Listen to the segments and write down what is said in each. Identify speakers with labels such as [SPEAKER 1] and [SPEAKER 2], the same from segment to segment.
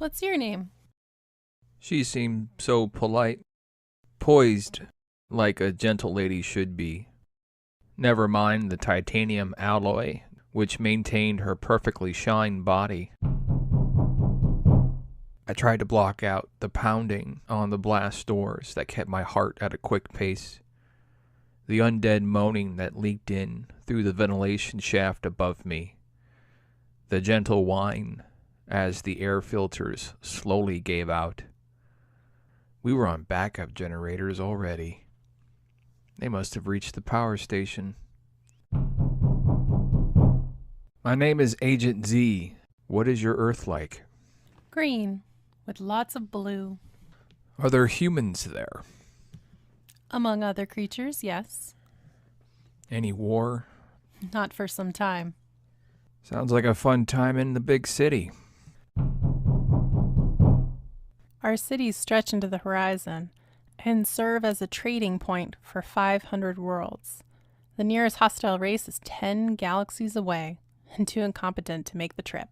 [SPEAKER 1] What's your name?
[SPEAKER 2] She seemed so polite, poised like a gentle lady should be. Never mind the titanium alloy, which maintained her perfectly shine body. I tried to block out the pounding on the blast doors that kept my heart at a quick pace. The undead moaning that leaked in through the ventilation shaft above me. The gentle whine as the air filters slowly gave out. We were on backup generators already. They must have reached the power station. My name is Agent Z. What is your Earth like?
[SPEAKER 1] Green, with lots of blue.
[SPEAKER 2] Are there humans there?
[SPEAKER 1] Among other creatures, yes.
[SPEAKER 2] Any war?
[SPEAKER 1] Not for some time.
[SPEAKER 2] Sounds like a fun time in the big city.
[SPEAKER 1] Our cities stretch into the horizon and serve as a trading point for 500 worlds. The nearest hostile race is 10 galaxies away and too incompetent to make the trip.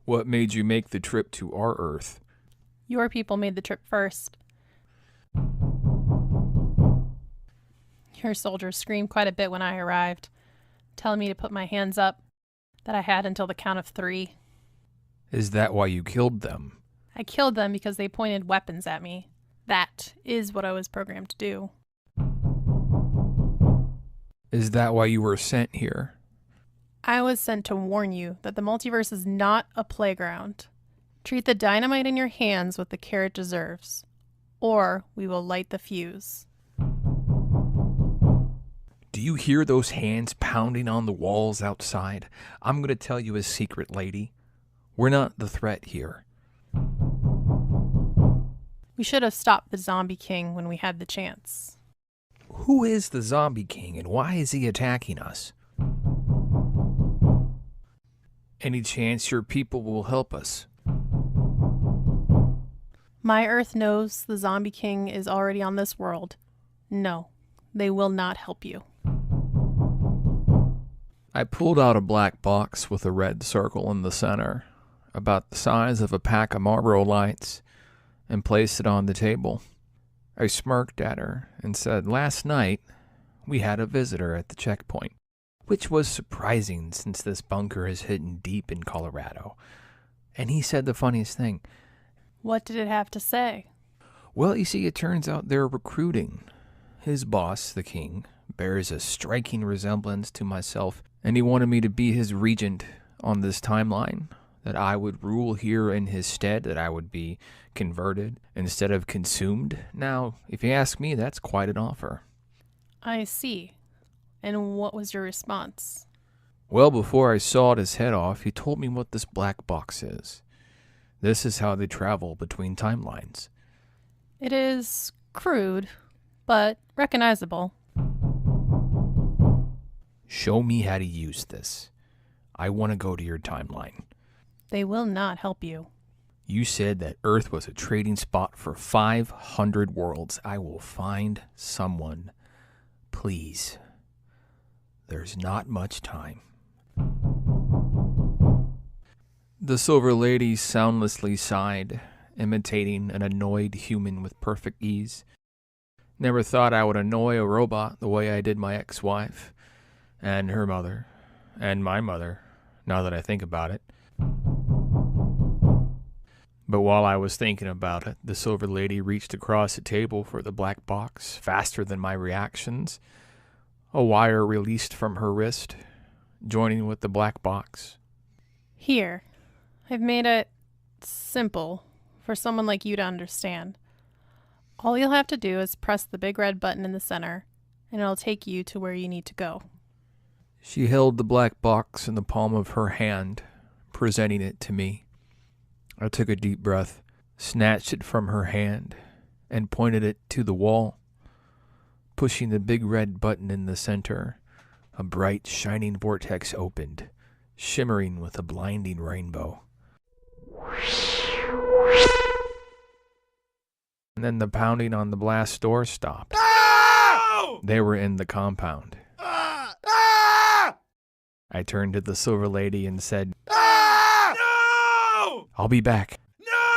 [SPEAKER 2] What made you make the trip to our Earth?
[SPEAKER 1] Your people made the trip first. Your soldiers screamed quite a bit when I arrived, telling me to put my hands up, that I had until the count of 3.
[SPEAKER 2] Is that why you killed them?
[SPEAKER 1] I killed them because they pointed weapons at me. That is what I was programmed to do.
[SPEAKER 2] Is that why you were sent here?
[SPEAKER 1] I was sent to warn you that the multiverse is not a playground. Treat the dynamite in your hands with the care it deserves, or we will light the fuse.
[SPEAKER 2] Do you hear those hands pounding on the walls outside? I'm going to tell you a secret, lady. We're not the threat here.
[SPEAKER 1] We should have stopped the Zombie King when we had the chance.
[SPEAKER 2] Who is the Zombie King and why is he attacking us? Any chance your people will help us?
[SPEAKER 1] My Earth knows the Zombie King is already on this world. No, they will not help you.
[SPEAKER 2] I pulled out a black box with a red circle in the center, about the size of a pack of Marlboro Lights, and placed it on the table. I smirked at her and said, "Last night, we had a visitor at the checkpoint," which was surprising since this bunker is hidden deep in Colorado. And he said the funniest thing.
[SPEAKER 1] What did it have to say?
[SPEAKER 2] Well, you see, it turns out they're recruiting. His boss, the king, bears a striking resemblance to myself, and he wanted me to be his regent on this timeline, that I would rule here in his stead, that I would be converted instead of consumed. Now, if you ask me, that's quite an offer.
[SPEAKER 1] I see. And what was your response?
[SPEAKER 2] Well, before I sawed his head off, he told me what this black box is. This is how they travel between timelines.
[SPEAKER 1] It is crude, but recognizable.
[SPEAKER 2] Show me how to use this. I want to go to your timeline.
[SPEAKER 1] They will not help you.
[SPEAKER 2] You said that Earth was a trading spot for 500 worlds. I will find someone. Please. There's not much time. The Silver Lady soundlessly sighed, imitating an annoyed human with perfect ease. Never thought I would annoy a robot the way I did my ex-wife, and her mother, and my mother, now that I think about it. But while I was thinking about it, the Silver Lady reached across the table for the black box, faster than my reactions. A wire released from her wrist, joining with the black box.
[SPEAKER 1] Here, I've made it simple for someone like you to understand. All you'll have to do is press the big red button in the center, and it'll take you to where you need to go.
[SPEAKER 2] She held the black box in the palm of her hand, presenting it to me. I took a deep breath, snatched it from her hand, and pointed it to the wall. Pushing the big red button in the center, a bright, shining vortex opened, shimmering with a blinding rainbow. And then the pounding on the blast door stopped.
[SPEAKER 3] No!
[SPEAKER 2] They were in the compound. I turned to the Silver Lady and said,
[SPEAKER 3] No!
[SPEAKER 2] "I'll be back."
[SPEAKER 3] No!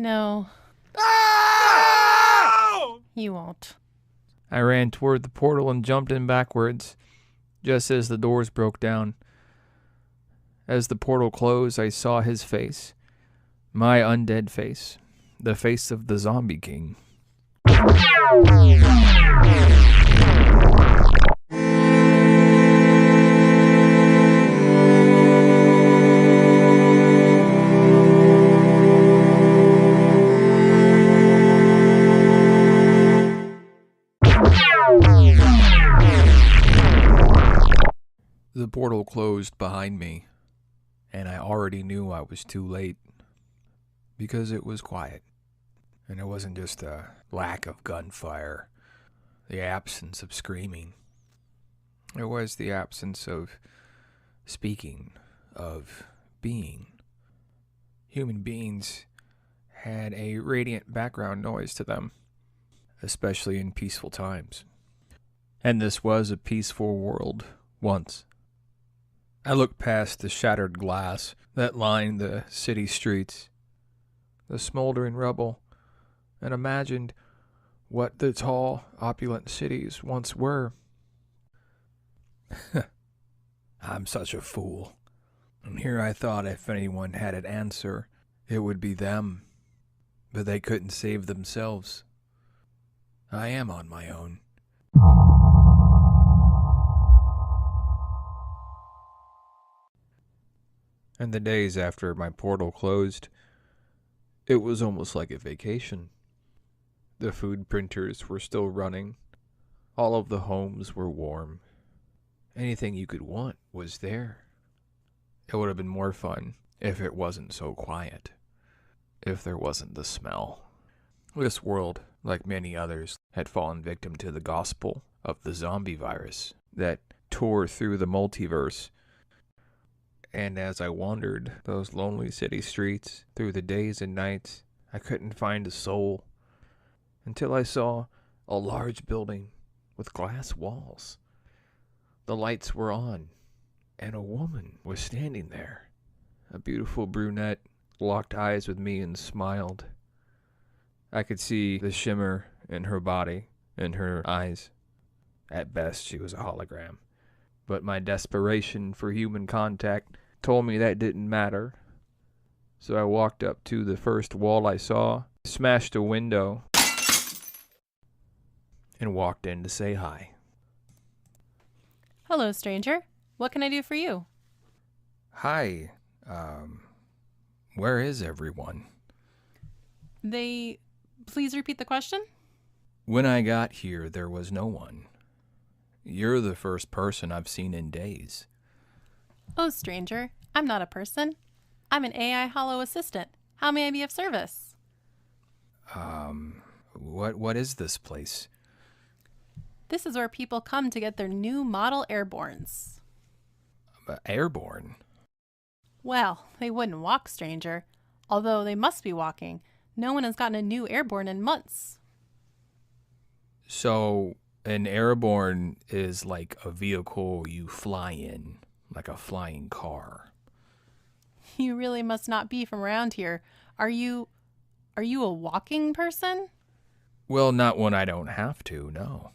[SPEAKER 1] No,
[SPEAKER 2] Ah!
[SPEAKER 1] you won't.
[SPEAKER 2] I ran toward the portal and jumped in backwards, just as the doors broke down. As the portal closed, I saw his face. My undead face. The face of the Zombie King. The portal closed behind me, and I already knew I was too late, because it was quiet. And it wasn't just a lack of gunfire, the absence of screaming. It was the absence of speaking, of being. Human beings had a radiant background noise to them, especially in peaceful times. And this was a peaceful world once. I looked past the shattered glass that lined the city streets, the smoldering rubble, and imagined what the tall, opulent cities once were. I'm such a fool. And here I thought if anyone had an answer, it would be them. But they couldn't save themselves. I am on my own. And the days after my portal closed, it was almost like a vacation. The food printers were still running. All of the homes were warm. Anything you could want was there. It would have been more fun if it wasn't so quiet. If there wasn't the smell. This world, like many others, had fallen victim to the gospel of the zombie virus that tore through the multiverse. And as I wandered those lonely city streets through the days and nights, I couldn't find a soul until I saw a large building with glass walls. The lights were on, and a woman was standing there. A beautiful brunette locked eyes with me and smiled. I could see the shimmer in her body, in her eyes. At best, she was a hologram. But my desperation for human contact told me that didn't matter. So I walked up to the first wall I saw, smashed a window, and walked in to say hi.
[SPEAKER 1] Hello, stranger. What can I do for you?
[SPEAKER 2] Hi. Where is everyone?
[SPEAKER 1] Please repeat the question?
[SPEAKER 2] When I got here, there was no one. You're the first person I've seen in days.
[SPEAKER 1] Oh, stranger. I'm not a person. I'm an AI hollow assistant. How may I be of service?
[SPEAKER 2] What is this place?
[SPEAKER 1] This is where people come to get their new model airborns.
[SPEAKER 2] Airborne?
[SPEAKER 1] Well, they wouldn't walk, stranger. Although they must be walking. No one has gotten a new airborne in months.
[SPEAKER 2] So, an airborne is like a vehicle you fly in, like a flying car.
[SPEAKER 1] You really must not be from around here. Are you a walking person?
[SPEAKER 2] Well, not when I don't have to, no.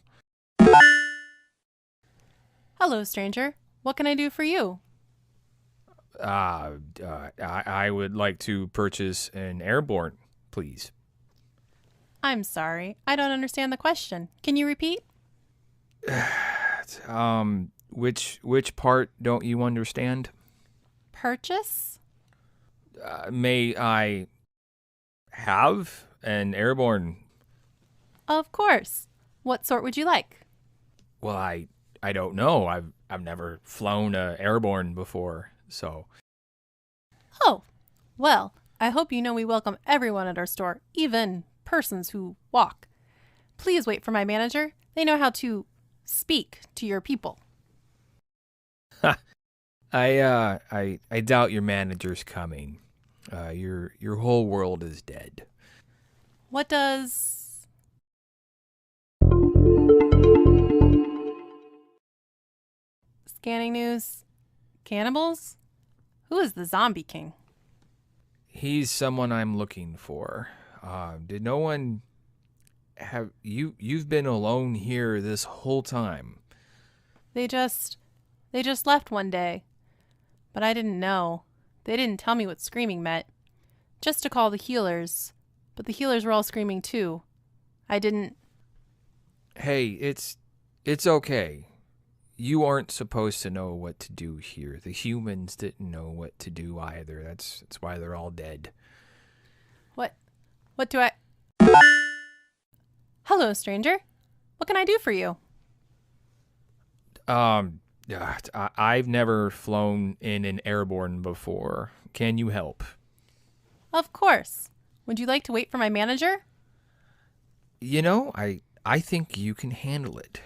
[SPEAKER 1] Hello, stranger. What can I do for you?
[SPEAKER 2] I would like to purchase an airborne, please.
[SPEAKER 1] I'm sorry. I don't understand the question. Can you repeat?
[SPEAKER 2] Which part don't you understand?
[SPEAKER 1] Purchase?
[SPEAKER 2] May I have an airborne?
[SPEAKER 1] Of course. What sort would you like?
[SPEAKER 2] Well, I don't know. I've never flown a airborne before, so.
[SPEAKER 1] Oh, well, I hope you know we welcome everyone at our store, even persons who walk. Please wait for my manager. They know how to speak to your people.
[SPEAKER 2] I doubt your manager's coming. Your whole world is dead.
[SPEAKER 1] What does... Scanning news. Cannibals? Who is the Zombie King?
[SPEAKER 2] He's someone I'm looking for. Did no one have you've been alone here this whole time?
[SPEAKER 1] They just left one day. But I didn't know. They didn't tell me what screaming meant. Just to call the healers. But the healers were all screaming too. I didn't...
[SPEAKER 2] Hey, it's okay. You aren't supposed to know what to do here. The humans didn't know what to do either. That's why they're all dead.
[SPEAKER 1] What do I... Hello, stranger. What can I do for you?
[SPEAKER 2] I've never flown in an airborne before. Can you help?
[SPEAKER 1] Of course. Would you like to wait for my manager?
[SPEAKER 2] You know, I think you can handle it.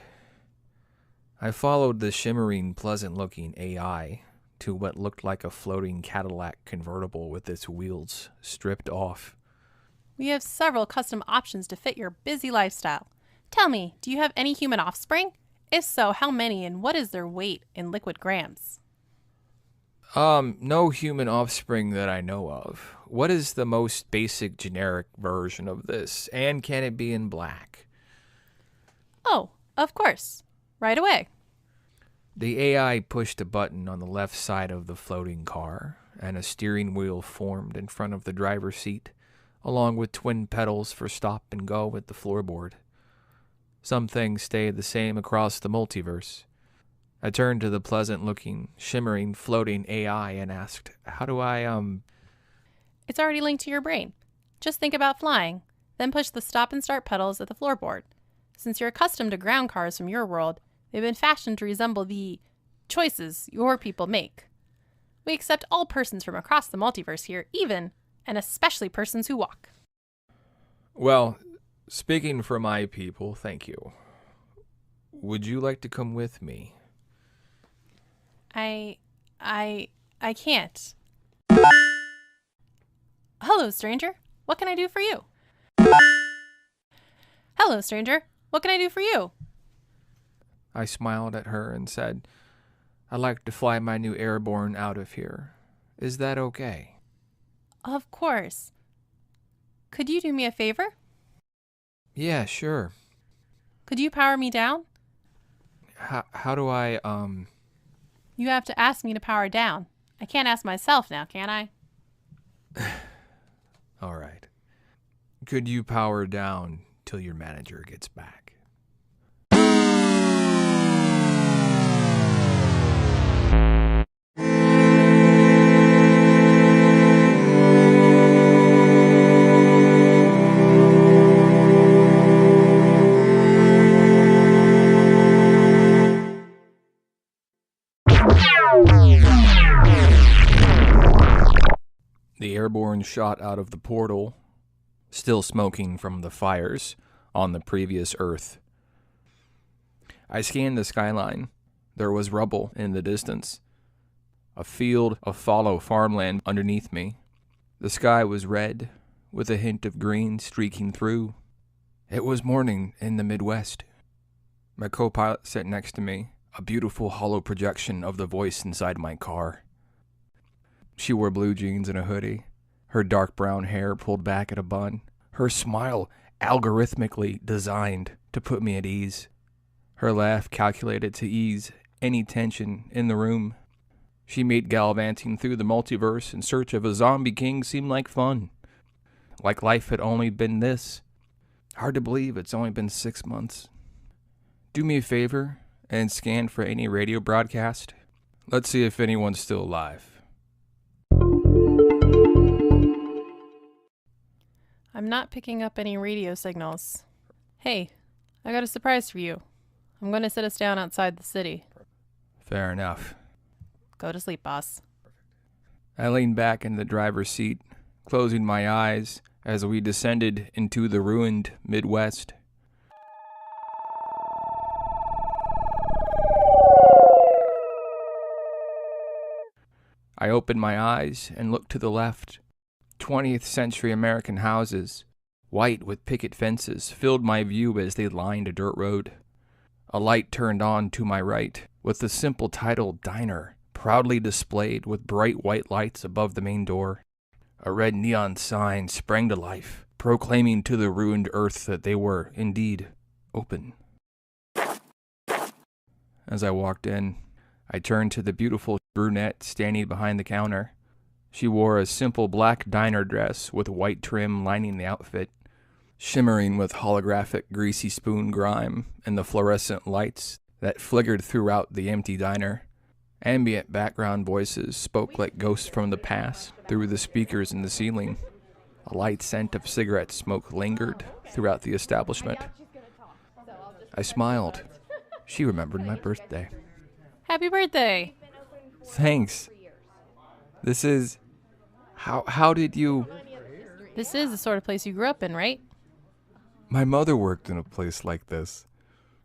[SPEAKER 2] I followed the shimmering, pleasant-looking AI to what looked like a floating Cadillac convertible with its wheels stripped off.
[SPEAKER 1] We have several custom options to fit your busy lifestyle. Tell me, do you have any human offspring? If so, how many and what is their weight in liquid grams?
[SPEAKER 2] No human offspring that I know of. What is the most basic generic version of this, and can it be in black?
[SPEAKER 1] Oh, of course. Right away.
[SPEAKER 2] The AI pushed a button on the left side of the floating car, and a steering wheel formed in front of the driver's seat, along with twin pedals for stop and go at the floorboard. Some things stayed the same across the multiverse. I turned to the pleasant-looking, shimmering, floating AI and asked, how do I,
[SPEAKER 1] It's already linked to your brain. Just think about flying, then push the stop and start pedals at the floorboard. Since you're accustomed to ground cars from your world, they've been fashioned to resemble the choices your people make. We accept all persons from across the multiverse here, even and especially persons who walk.
[SPEAKER 2] Well, speaking for my people, thank you. Would you like to come with me?
[SPEAKER 1] I can't. Hello, stranger. What can I do for you? Hello, stranger. What can I do for you?
[SPEAKER 2] I smiled at her and said, I'd like to fly my new airborne out of here. Is that okay?
[SPEAKER 1] Of course. Could you do me a favor?
[SPEAKER 2] Yeah, sure.
[SPEAKER 1] Could you power me down?
[SPEAKER 2] How do I,
[SPEAKER 1] You have to ask me to power down. I can't ask myself now, can I?
[SPEAKER 2] All right. Could you power down till your manager gets back? The airborne shot out of the portal, still smoking from the fires on the previous Earth. I scanned the skyline. There was rubble in the distance. A field of fallow farmland underneath me. The sky was red, with a hint of green streaking through. It was morning in the Midwest. My co-pilot sat next to me, a beautiful hollow projection of the voice inside my car. She wore blue jeans and a hoodie, her dark brown hair pulled back at a bun, her smile algorithmically designed to put me at ease, her laugh calculated to ease any tension in the room. She made gallivanting through the multiverse in search of a zombie king seem like fun. Like life had only been this. Hard to believe it's only been 6 months. Do me a favor and scan for any radio broadcast. Let's see if anyone's still alive.
[SPEAKER 1] I'm not picking up any radio signals. Hey, I got a surprise for you. I'm going to sit us down outside the city.
[SPEAKER 2] Fair enough.
[SPEAKER 1] Go to sleep, boss.
[SPEAKER 2] I leaned back in the driver's seat, closing my eyes as we descended into the ruined Midwest. I opened my eyes and looked to the left. 20th century American houses, white with picket fences, filled my view as they lined a dirt road. A light turned on to my right, with the simple title Diner proudly displayed with bright white lights above the main door. A red neon sign sprang to life, proclaiming to the ruined earth that they were indeed open. As I walked in, I turned to the beautiful brunette standing behind the counter. She wore a simple black diner dress with white trim lining the outfit, shimmering with holographic greasy spoon grime and the fluorescent lights that flickered throughout the empty diner. Ambient background voices spoke like ghosts from the past through the speakers in the ceiling. A light scent of cigarette smoke lingered throughout the establishment. I smiled. She remembered my birthday.
[SPEAKER 1] Happy birthday!
[SPEAKER 2] Thanks. This is... How did you...
[SPEAKER 1] This is the sort of place you grew up in, right?
[SPEAKER 2] My mother worked in a place like this.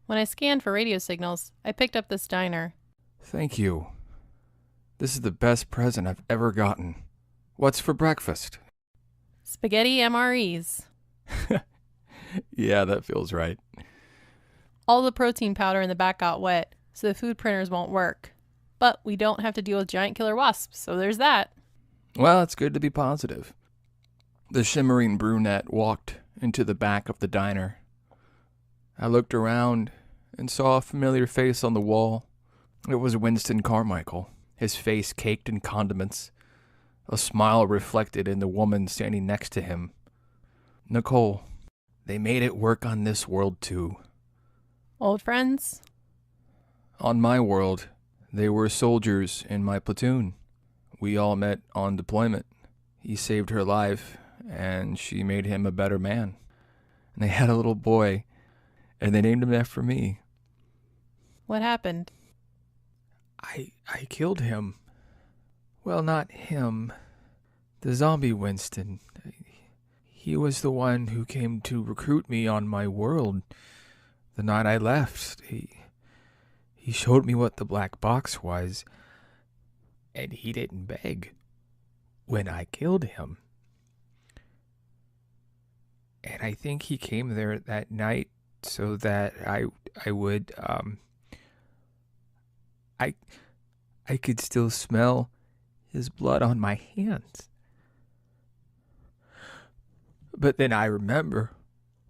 [SPEAKER 1] When I scanned for radio signals, I picked up this diner.
[SPEAKER 2] Thank you. This is the best present I've ever gotten. What's for breakfast?
[SPEAKER 1] Spaghetti MREs.
[SPEAKER 2] Yeah, that feels right.
[SPEAKER 1] All the protein powder in the back got wet, so the food printers won't work. But we don't have to deal with giant killer wasps, so there's that.
[SPEAKER 2] Well, it's good to be positive. The shimmering brunette walked into the back of the diner. I looked around and saw a familiar face on the wall. It was Winston Carmichael, his face caked in condiments, a smile reflected in the woman standing next to him. Nicole, they made it work on this world too.
[SPEAKER 1] Old friends?
[SPEAKER 2] On my world, they were soldiers in my platoon. We all met on deployment. He saved her life, and she made him a better man. And they had a little boy, and they named him after me.
[SPEAKER 1] What happened?
[SPEAKER 2] I killed him. Well, not him. The zombie Winston. He was the one who came to recruit me on my world. The night I left, he showed me what the black box was, and he didn't beg when I killed him. And I think he came there that night so that I would, I could still smell his blood on my hands. But then I remember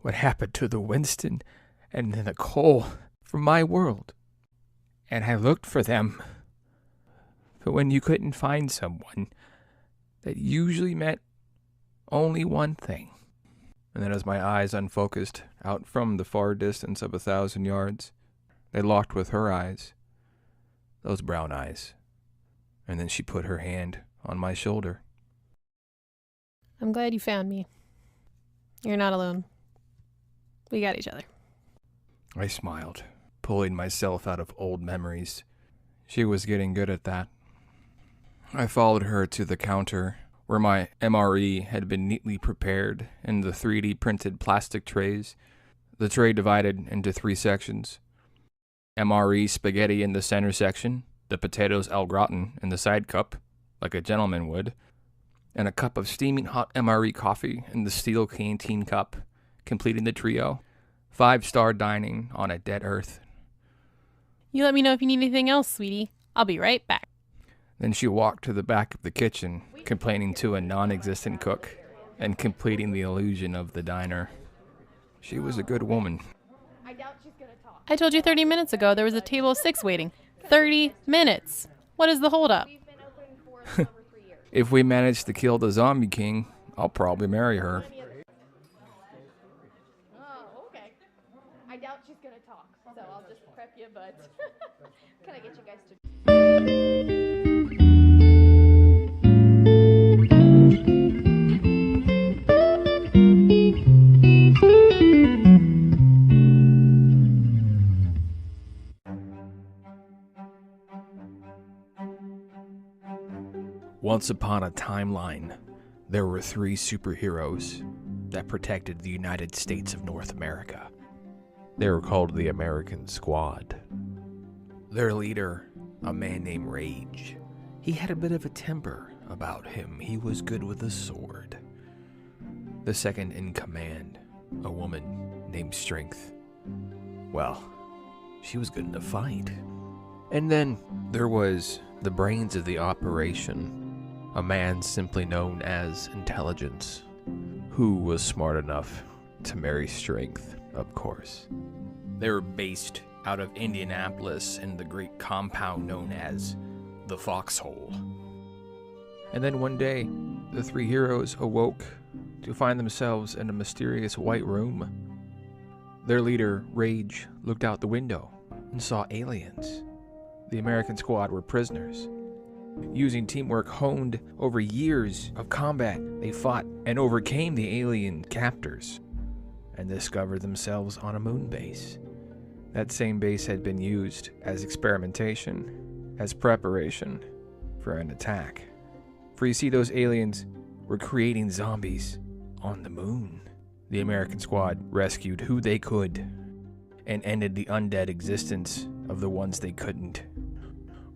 [SPEAKER 2] what happened to the Winston and the Nicole from my world. And I looked for them. But when you couldn't find someone, that usually meant only one thing. And then as my eyes unfocused out from the far distance of 1,000 yards, they locked with her eyes. Those brown eyes. And then she put her hand on my shoulder.
[SPEAKER 1] I'm glad you found me. You're not alone. We got each other.
[SPEAKER 2] I smiled, pulling myself out of old memories. She was getting good at that. I followed her to the counter, where my MRE had been neatly prepared in the 3D printed plastic trays. The tray divided into 3 sections. MRE spaghetti in the center section, the potatoes au gratin in the side cup, like a gentleman would, and a cup of steaming hot MRE coffee in the steel canteen cup, completing the trio. 5-star dining on a dead earth.
[SPEAKER 1] You let me know if you need anything else, sweetie. I'll be right back.
[SPEAKER 2] Then she walked to the back of the kitchen, complaining to a non-existent cook, and completing the illusion of the diner. She was a good woman.
[SPEAKER 1] I told you 30 minutes ago there was a table of 6 waiting. 30 minutes! What is the holdup?
[SPEAKER 2] If we manage to kill the zombie king, I'll probably marry her.
[SPEAKER 1] Oh, okay. I doubt she's gonna talk, so I'll just prep you, but can I get you guys to...
[SPEAKER 2] Once upon a timeline, there were 3 superheroes that protected the United States of North America. They were called the American Squad. Their leader, a man named Rage, he had a bit of a temper about him. He was good with a sword. The second in command, a woman named Strength. Well, she was good in a fight. And then there was the brains of the operation, a man simply known as Intelligence, who was smart enough to marry strength, of course. They were based out of Indianapolis in the great compound known as the Foxhole. And then one day, the three heroes awoke to find themselves in a mysterious white room. Their leader, Rage, looked out the window and saw aliens. The American squad were prisoners. Using teamwork honed over years of combat, they fought and overcame the alien captors and discovered themselves on a moon base. That same base had been used as experimentation, as preparation for an attack. For you see, those aliens were creating zombies on the moon. The American squad rescued who they could and ended the undead existence of the ones they couldn't.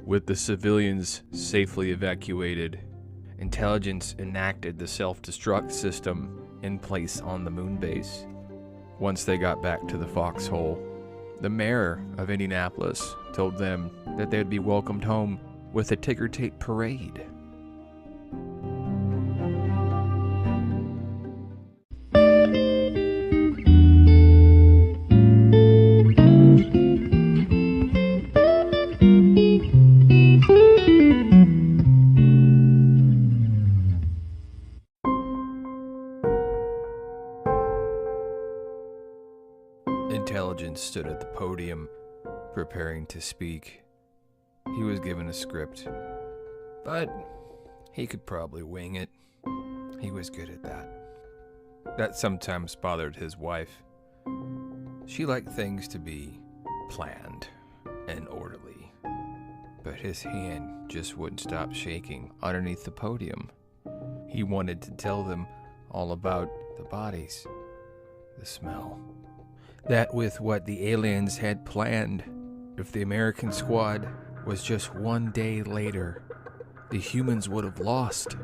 [SPEAKER 2] With the civilians safely evacuated, intelligence enacted the self-destruct system in place on the moon base. Once they got back to the Foxhole, the mayor of Indianapolis told them that they'd be welcomed home with a ticker tape parade. Intelligence stood at the podium, preparing to speak. He was given a script, but he could probably wing it. He was good at that. That sometimes bothered his wife. She liked things to be planned and orderly, but his hand just wouldn't stop shaking underneath the podium. He wanted to tell them all about the bodies, the smell. That with what the aliens had planned, if the American squad was just one day later, the humans would have lost.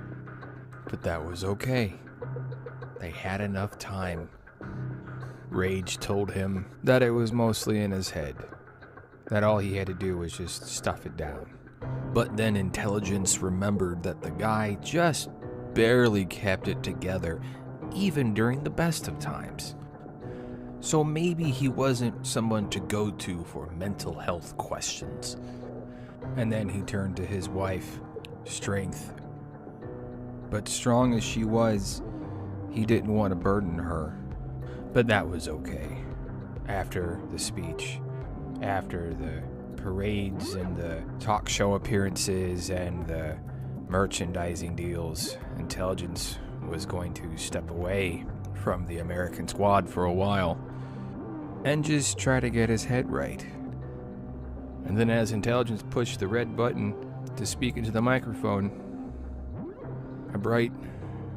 [SPEAKER 2] But that was okay. They had enough time. Rage told him that it was mostly in his head, that all he had to do was just stuff it down. But then intelligence remembered that the guy just barely kept it together, even during the best of times. So maybe he wasn't someone to go to for mental health questions. And then he turned to his wife, Strength. But strong as she was, he didn't want to burden her. But that was okay. After the speech, after the parades and the talk show appearances and the merchandising deals, intelligence was going to step away from the American squad for a while and just try to get his head right. And then as intelligence pushed the red button to speak into the microphone, a bright,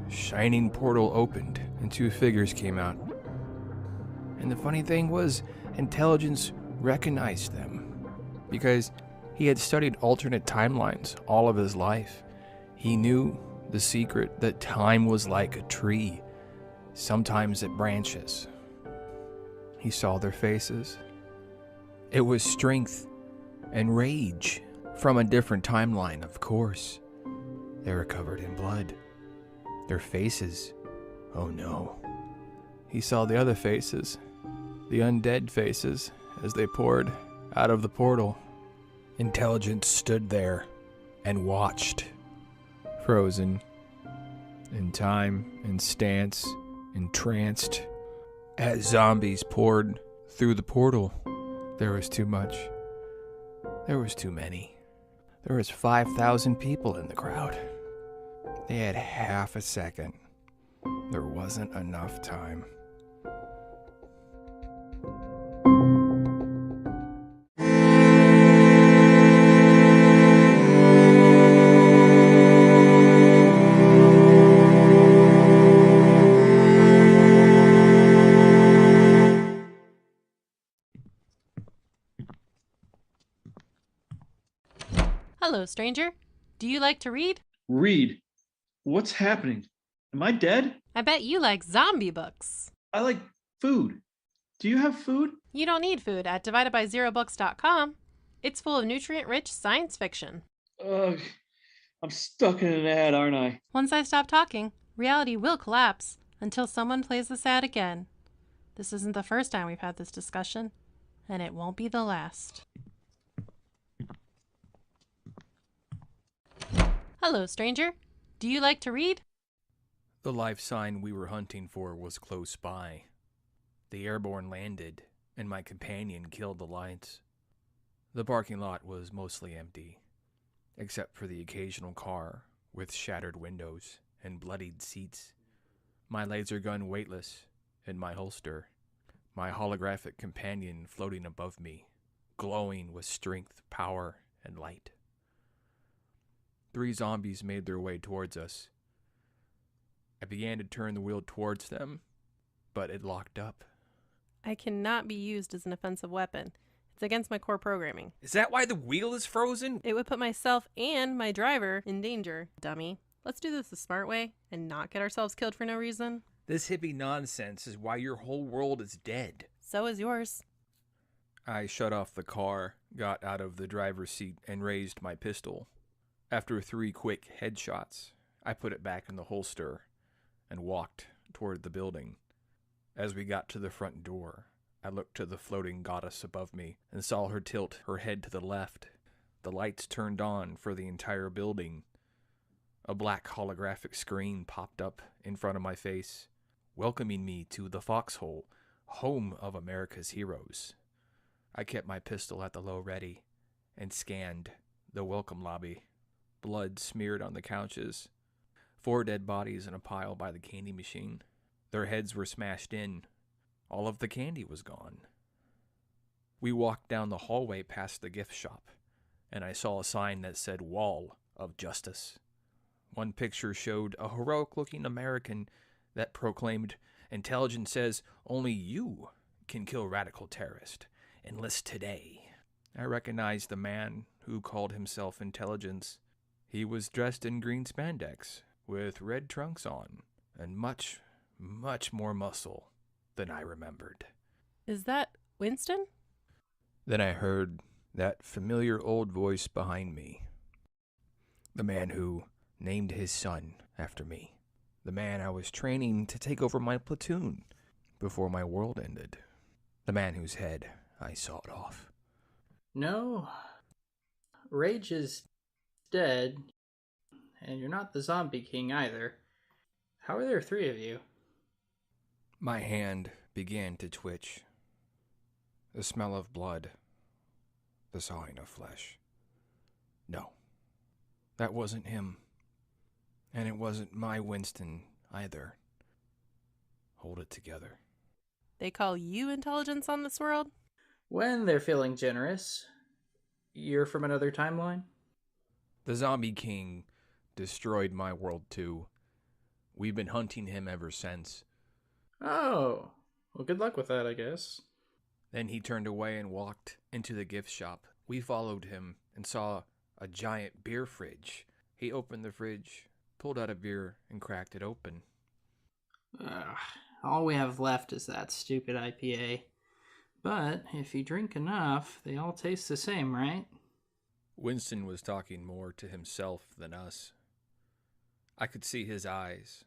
[SPEAKER 2] shining portal opened and two figures came out. And the funny thing was, intelligence recognized them because he had studied alternate timelines all of his life. He knew the secret that time was like a tree. Sometimes it branches. He saw their faces. It was Strength and Rage from a different timeline, of course. They were covered in blood. Their faces, oh no. He saw the other faces, the undead faces, as they poured out of the portal. Intelligence stood there and watched, frozen, in time and stance, entranced. As zombies poured through the portal, there was too much. There was too many. There was 5,000 people in the crowd. They had half a second. There wasn't enough time.
[SPEAKER 1] Hello, stranger. Do you like to read?
[SPEAKER 3] Read? What's happening? Am I dead?
[SPEAKER 1] I bet you like zombie books.
[SPEAKER 3] I like food. Do you have food?
[SPEAKER 1] You don't need food at dividedbyzerobooks.com. It's full of nutrient-rich science fiction.
[SPEAKER 3] Ugh, I'm stuck in an ad, aren't I?
[SPEAKER 1] Once I stop talking, reality will collapse. until someone plays this ad again. This isn't the first time we've had this discussion, and it won't be the last. Hello, stranger. Do you like to read?
[SPEAKER 2] The life sign we were hunting for was close by. The airborne landed, and my companion killed the lights. The parking lot was mostly empty, except for the occasional car with shattered windows and bloodied seats. My laser gun weightless in my holster, my holographic companion floating above me, glowing with strength, power, and light. 3 zombies made their way towards us. I began to turn the wheel towards them, but it locked up.
[SPEAKER 1] I cannot be used as an offensive weapon. It's against my core programming.
[SPEAKER 2] Is that why the wheel is frozen?
[SPEAKER 1] It would put myself and my driver in danger, dummy. Let's do this the smart way and not get ourselves killed for no reason.
[SPEAKER 2] This hippie nonsense is why your whole world is dead.
[SPEAKER 1] So is yours.
[SPEAKER 2] I shut off the car, got out of the driver's seat, and raised my pistol. After 3 quick headshots, I put it back in the holster and walked toward the building. As we got to the front door, I looked to the floating goddess above me and saw her tilt her head to the left. The lights turned on for the entire building. A black holographic screen popped up in front of my face, welcoming me to the Foxhole, home of America's heroes. I kept my pistol at the low ready and scanned the welcome lobby. Blood smeared on the couches. 4 dead bodies in a pile by the candy machine. Their heads were smashed in. All of the candy was gone. We walked down the hallway past the gift shop, and I saw a sign that said Wall of Justice. One picture showed a heroic-looking American that proclaimed, "Intelligence says only you can kill radical terrorists. Enlist today." I recognized the man who called himself Intelligence. He was dressed in green spandex, with red trunks on, and much, much more muscle than I remembered.
[SPEAKER 1] Is that Winston?
[SPEAKER 2] Then I heard that familiar old voice behind me. The man who named his son after me. The man I was training to take over my platoon before my world ended. The man whose head I sawed off.
[SPEAKER 4] No, Rage is dead, and you're not the Zombie King either. How are there 3 of you?
[SPEAKER 2] My hand began to twitch. The smell of blood. The sawing of flesh. No, that wasn't him. And it wasn't my Winston either. Hold it together.
[SPEAKER 1] They call you Intelligence on this world?
[SPEAKER 4] When they're feeling generous. You're from another timeline?
[SPEAKER 2] The Zombie King destroyed my world too. We've been hunting him ever since.
[SPEAKER 4] Oh, well, good luck with that, I guess.
[SPEAKER 2] Then he turned away and walked into the gift shop. We followed him and saw a giant beer fridge. He opened the fridge, pulled out a beer, and cracked it open.
[SPEAKER 4] All we have left is that stupid IPA. But if you drink enough, they all taste the same, right?
[SPEAKER 2] Winston was talking more to himself than us. I could see his eyes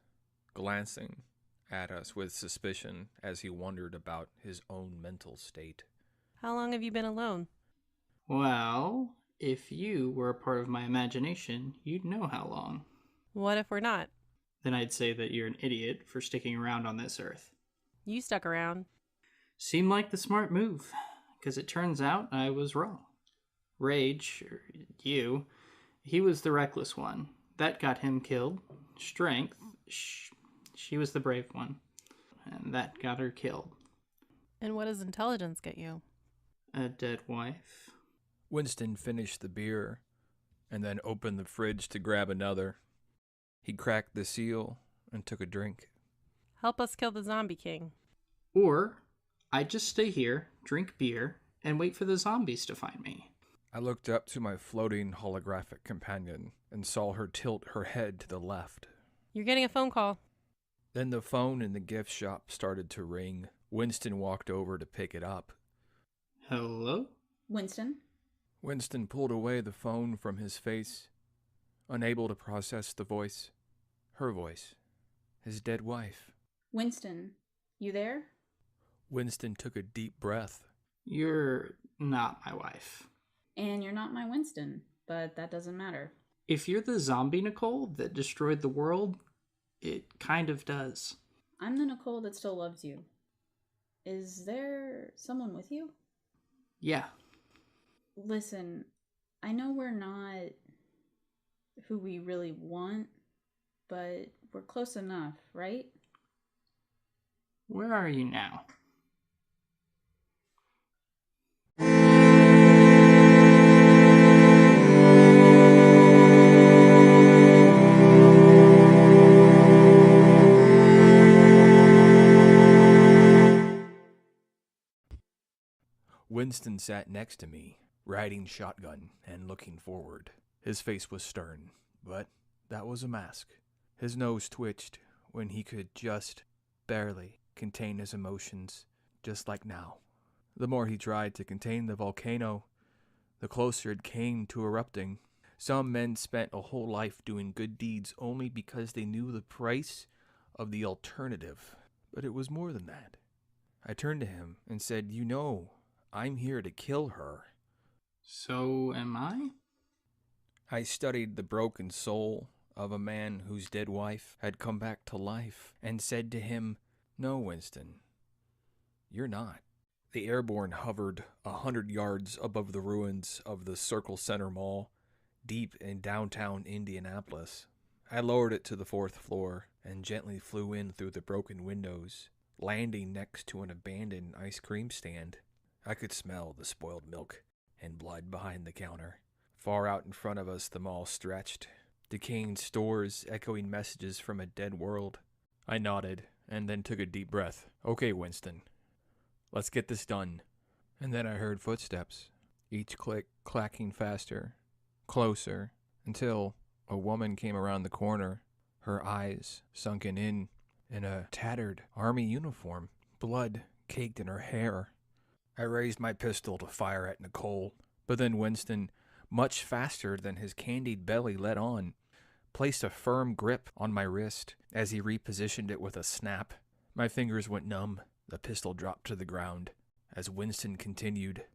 [SPEAKER 2] glancing at us with suspicion as he wondered about his own mental state.
[SPEAKER 1] How long have you been alone?
[SPEAKER 4] Well, if you were a part of my imagination, you'd know how long.
[SPEAKER 1] What if we're not?
[SPEAKER 4] Then I'd say that you're an idiot for sticking around on this earth.
[SPEAKER 1] You stuck around.
[SPEAKER 4] Seemed like the smart move, because it turns out I was wrong. Rage, or you, he was the reckless one. That got him killed. Strength, she was the brave one. And that got her killed.
[SPEAKER 1] And what does Intelligence get you?
[SPEAKER 4] A dead wife.
[SPEAKER 2] Winston finished the beer and then opened the fridge to grab another. He cracked the seal and took a drink.
[SPEAKER 1] Help us kill the Zombie King.
[SPEAKER 4] Or I just stay here, drink beer, and wait for the zombies to find me.
[SPEAKER 2] I looked up to my floating holographic companion and saw her tilt her head to the left.
[SPEAKER 1] You're getting a phone call.
[SPEAKER 2] Then the phone in the gift shop started to ring. Winston walked over to pick it up.
[SPEAKER 4] Hello?
[SPEAKER 5] Winston?
[SPEAKER 2] Winston pulled away the phone from his face, unable to process the voice. Her voice. His dead wife.
[SPEAKER 5] Winston, you there?
[SPEAKER 2] Winston took a deep breath.
[SPEAKER 4] You're not my wife.
[SPEAKER 5] And you're not my Winston, but that doesn't matter.
[SPEAKER 4] If you're the zombie Nicole that destroyed the world, it kind of does.
[SPEAKER 5] I'm the Nicole that still loves you. Is there someone with you?
[SPEAKER 4] Yeah.
[SPEAKER 5] Listen, I know we're not who we really want, but we're close enough, right?
[SPEAKER 4] Where are you now?
[SPEAKER 2] Winston sat next to me, riding shotgun and looking forward. His face was stern, but that was a mask. His nose twitched when he could just barely contain his emotions, just like now. The more he tried to contain the volcano, the closer it came to erupting. Some men spent a whole life doing good deeds only because they knew the price of the alternative. But it was more than that. I turned to him and said, "You know, I'm here to kill her."
[SPEAKER 4] So am I?
[SPEAKER 2] I studied the broken soul of a man whose dead wife had come back to life and said to him, "No, Winston, you're not." The airborne hovered 100 yards above the ruins of the Circle Center Mall, deep in downtown Indianapolis. I lowered it to the 4th floor and gently flew in through the broken windows, landing next to an abandoned ice cream stand. I could smell the spoiled milk and blood behind the counter. Far out in front of us, the mall stretched, decaying stores echoing messages from a dead world. I nodded and then took a deep breath. "Okay, Winston, let's get this done." And then I heard footsteps, each click clacking faster, closer, until a woman came around the corner, her eyes sunken in a tattered army uniform, blood caked in her hair. I raised my pistol to fire at Nicole, but then Winston, much faster than his candied belly let on, placed a firm grip on my wrist as he repositioned it with a snap. My fingers went numb. The pistol dropped to the ground as Winston continued,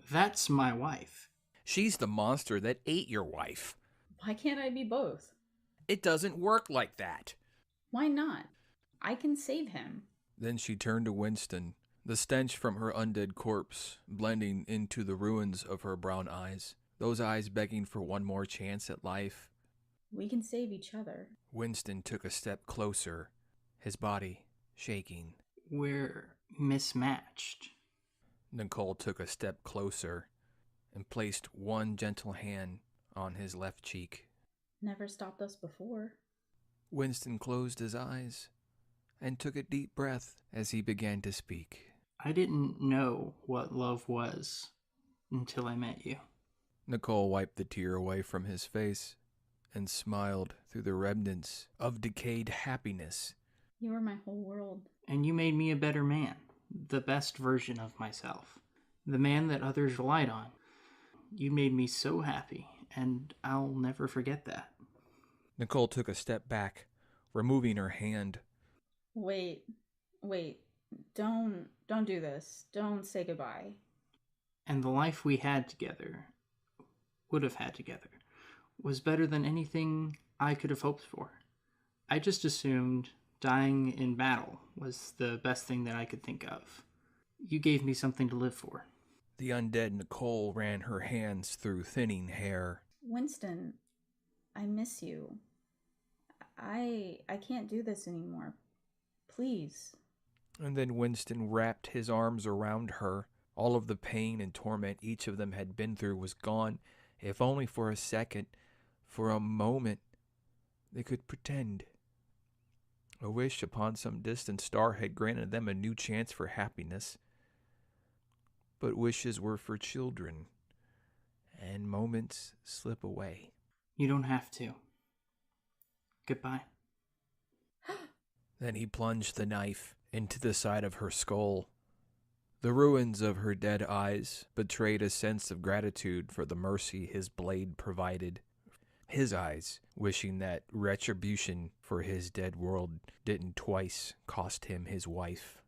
[SPEAKER 4] That's my wife.
[SPEAKER 2] "She's the monster that ate your wife.
[SPEAKER 5] Why can't I be both?
[SPEAKER 2] It doesn't work like that."
[SPEAKER 5] Why not? I can save him.
[SPEAKER 2] Then she turned to Winston, the stench from her undead corpse blending into the ruins of her brown eyes, those eyes begging for one more chance at life.
[SPEAKER 5] We can save each other.
[SPEAKER 2] Winston took a step closer, his body shaking.
[SPEAKER 4] We're mismatched.
[SPEAKER 2] Nicole took a step closer and placed one gentle hand on his left cheek.
[SPEAKER 5] Never stopped us before.
[SPEAKER 2] Winston closed his eyes and took a deep breath as he began to speak.
[SPEAKER 4] I didn't know what love was until I met you.
[SPEAKER 2] Nicole wiped the tear away from his face and smiled through the remnants of decayed happiness.
[SPEAKER 5] You were my whole world.
[SPEAKER 4] And you made me a better man, the best version of myself, the man that others relied on. You made me so happy, and I'll never forget that.
[SPEAKER 2] Nicole took a step back, removing her hand.
[SPEAKER 5] Wait. Don't do this. Don't say goodbye.
[SPEAKER 4] And the life we had together, would have had together, was better than anything I could have hoped for. I just assumed dying in battle was the best thing that I could think of. You gave me something to live for.
[SPEAKER 2] The undead Nicole ran her hands through thinning hair.
[SPEAKER 5] Winston, I miss you. I can't do this anymore. Please.
[SPEAKER 2] And then Winston wrapped his arms around her. All of the pain and torment each of them had been through was gone, if only for a second, for a moment. They could pretend. A wish upon some distant star had granted them a new chance for happiness. But wishes were for children, and moments slip away.
[SPEAKER 4] You don't have to. Goodbye.
[SPEAKER 2] Then he plunged the knife into the side of her skull. The ruins of her dead eyes betrayed a sense of gratitude for the mercy his blade provided. his eyes, wishing that retribution for his dead world didn't twice cost him his wife.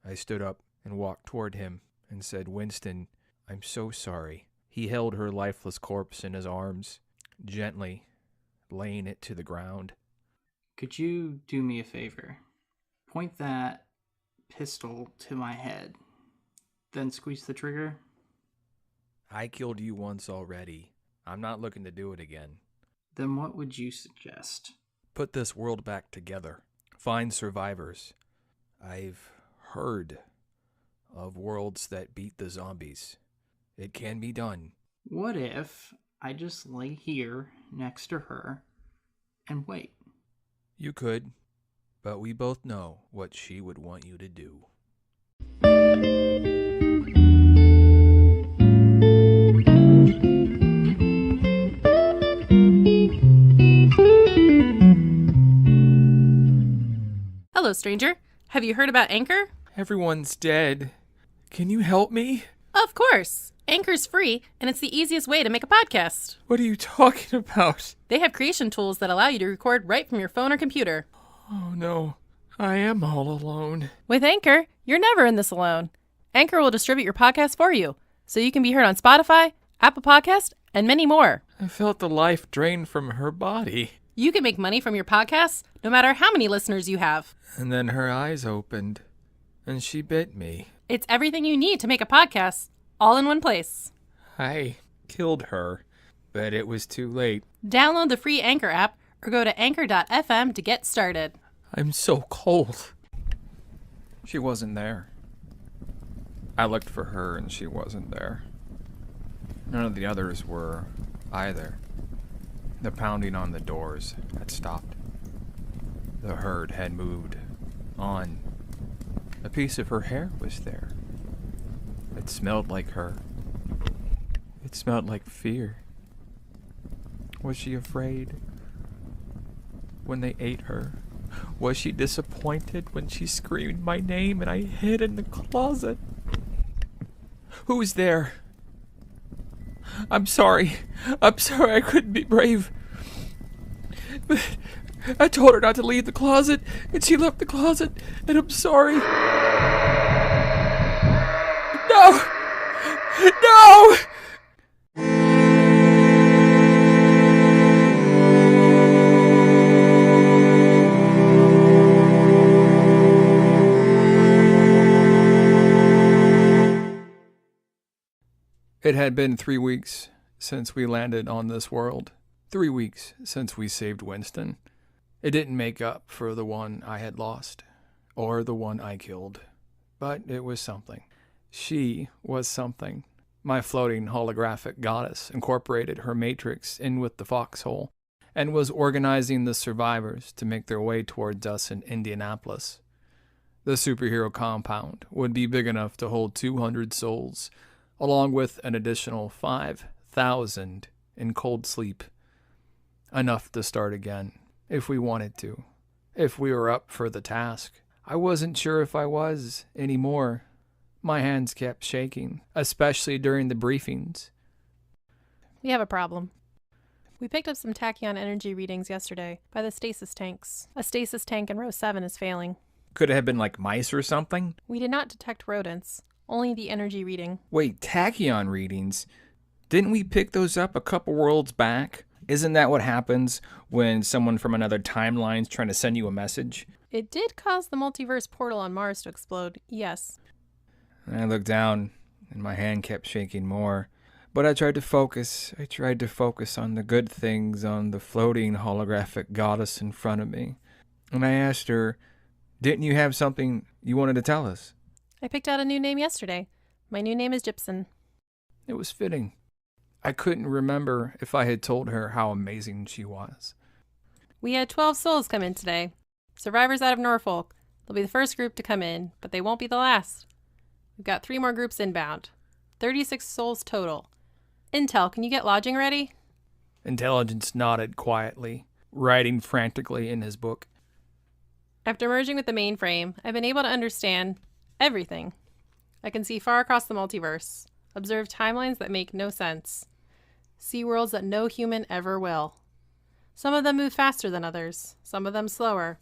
[SPEAKER 2] I stood up and walked toward him and said, "Winston, I'm so sorry." He held her lifeless corpse in his arms, gently laying it to the ground.
[SPEAKER 4] Could you do me a favor? Point that pistol to my head, then squeeze the trigger.
[SPEAKER 2] I killed you once already. I'm not looking to do it again.
[SPEAKER 4] Then what would you suggest?
[SPEAKER 2] Put this world back together. Find survivors. I've heard of worlds that beat the zombies. It can be done.
[SPEAKER 4] What if I just lay here next to her and wait?
[SPEAKER 2] You could, but we both know what she would want you to do.
[SPEAKER 1] Hello, stranger. Have you heard about Anchor?
[SPEAKER 2] Everyone's dead. Can you help me?
[SPEAKER 1] Of course. Anchor's free, and it's the easiest way to make a podcast.
[SPEAKER 2] What are you talking about?
[SPEAKER 1] They have creation tools that allow you to record right from your phone or computer.
[SPEAKER 2] Oh no, I am all alone.
[SPEAKER 1] With Anchor, you're never in this alone. Anchor will distribute your podcast for you, so you can be heard on Spotify, Apple Podcast, and many more.
[SPEAKER 2] I felt the life drain from her body.
[SPEAKER 1] You can make money from your podcasts no matter how many listeners you have.
[SPEAKER 2] And then her eyes opened, and she bit me.
[SPEAKER 1] It's everything you need to make a podcast, all in one place.
[SPEAKER 2] I killed her, but it was too late.
[SPEAKER 1] Download the free Anchor app or go to anchor.fm to get started.
[SPEAKER 2] I'm so cold. She wasn't there. I looked for her and she wasn't there. None of the others were either. The pounding on the doors had stopped. The herd had moved on. A piece of her hair was there. It smelled like her. It smelled like fear. Was she afraid when they ate her? Was she disappointed when she screamed my name and I hid in the closet? Who was there? I'm sorry I couldn't be brave. But I told her not to leave the closet, and she left the closet, and I'm sorry. No! No! It had been 3 weeks since we landed on this world. 3 weeks since we saved Winston. It didn't make up for the one I had lost, or the one I killed, but it was something. She was something. My floating holographic goddess incorporated her matrix in with the foxhole, and was organizing the survivors to make their way towards us in Indianapolis. The superhero compound would be big enough to hold 200 souls, along with an additional 5,000 in cold sleep. Enough to start again, if we wanted to. If we were up for the task. I wasn't sure if I was anymore. My hands kept shaking, especially during the briefings.
[SPEAKER 1] We have a problem. We picked up some tachyon energy readings yesterday by the stasis tanks. A stasis tank in row 7 is failing.
[SPEAKER 2] Could it have been like mice or something?
[SPEAKER 1] We did not detect rodents, only the energy reading.
[SPEAKER 2] Wait, tachyon readings? Didn't we pick those up a couple worlds back? Isn't that what happens when someone from another timeline's trying to send you a message?
[SPEAKER 1] It did cause the multiverse portal on Mars to explode, yes.
[SPEAKER 2] I looked down, and my hand kept shaking more. But I tried to focus. I tried to focus on the good things, on the floating holographic goddess in front of me. And I asked her, "Didn't you have something you wanted to tell us?"
[SPEAKER 1] I picked out a new name yesterday. My new name is Gypsum.
[SPEAKER 2] It was fitting. I couldn't remember if I had told her how amazing she was.
[SPEAKER 1] We had 12 souls come in today. Survivors out of Norfolk. They'll be the first group to come in, but they won't be the last. We've got 3 more groups inbound. 36 souls total. Intel, can you get lodging ready?
[SPEAKER 2] Intelligence nodded quietly, writing frantically in his book.
[SPEAKER 1] After merging with the mainframe, I've been able to understand everything. I can see far across the multiverse, observe timelines that make no sense, see worlds that no human ever will. Some of them move faster than others, some of them slower.